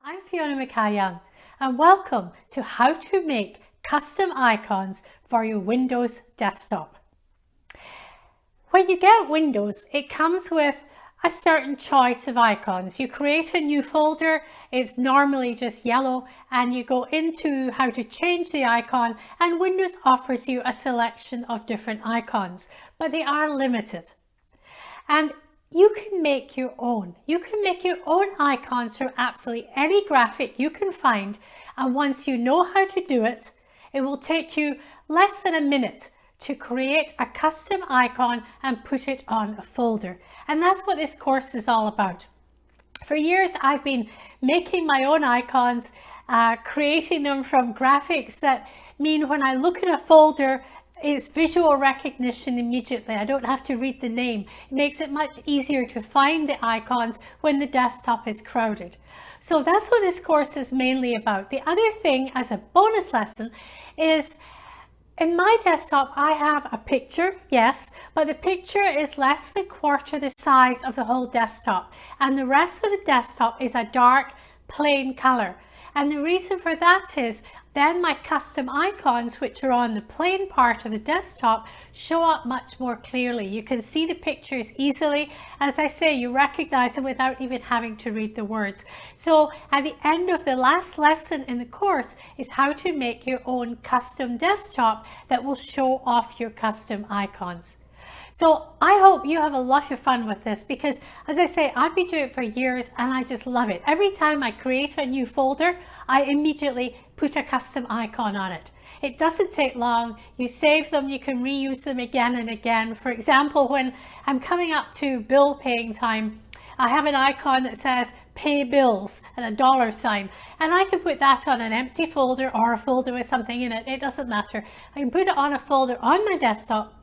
I'm Fiona McKay-Young and welcome to How to Make Custom Icons for your Windows desktop. When you get Windows, it comes with a certain choice of icons. You create a new folder, it's normally just yellow, and you go into how to change the icon, and Windows offers you a selection of different icons, but they are limited. And you can make your own. You can make your own icons from absolutely any graphic you can find, and once you know how to do it, it will take you less than a minute to create a custom icon and put it on a folder. And that's what this course is all about. For years I've been making my own icons, creating them from graphics that mean when I look at a folder, it's visual recognition immediately. I don't have to read the name. It makes it much easier to find the icons when the desktop is crowded. So that's what this course is mainly about. The other thing as a bonus lesson is in my desktop I have a picture, yes, but the picture is less than a quarter the size of the whole desktop, and the rest of the desktop is a dark plain color. And the reason for that is then my custom icons, which are on the plain part of the desktop, show up much more clearly. You can see the pictures easily. As I say, you recognize them without even having to read the words. So at the end of the last lesson in the course is how to make your own custom desktop that will show off your custom icons. So I hope you have a lot of fun with this because, as I say, I've been doing it for years and I just love it. Every time I create a new folder, I immediately put a custom icon on it. It doesn't take long. You save them, you can reuse them again and again. For example, when I'm coming up to bill paying time, I have an icon that says pay bills and a dollar sign, and I can put that on an empty folder or a folder with something in it. It doesn't matter. I can put it on a folder on my desktop.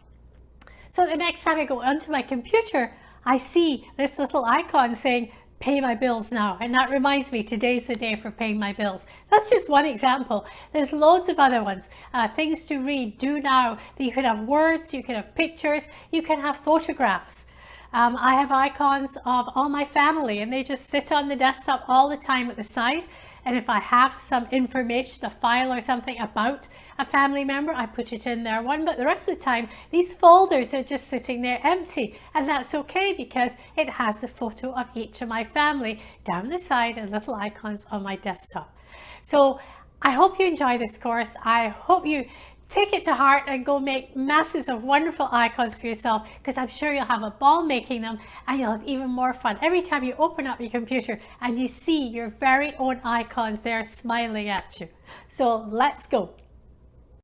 So the next time I go onto my computer, I see this little icon saying, pay my bills now. And that reminds me, today's the day for paying my bills. That's just one example. There's loads of other ones. Things to read, do now. You can have words, you can have pictures, you can have photographs. I have icons of all my family and they just sit on the desktop all the time at the side. And if I have some information, a file or something about a family member, I put it in there one, but the rest of the time, these folders are just sitting there empty. And that's okay because it has a photo of each of my family down the side and little icons on my desktop. So I hope you enjoy this course. I hope you take it to heart and go make masses of wonderful icons for yourself, because I'm sure you'll have a ball making them and you'll have even more fun every time you open up your computer and you see your very own icons there smiling at you. So let's go.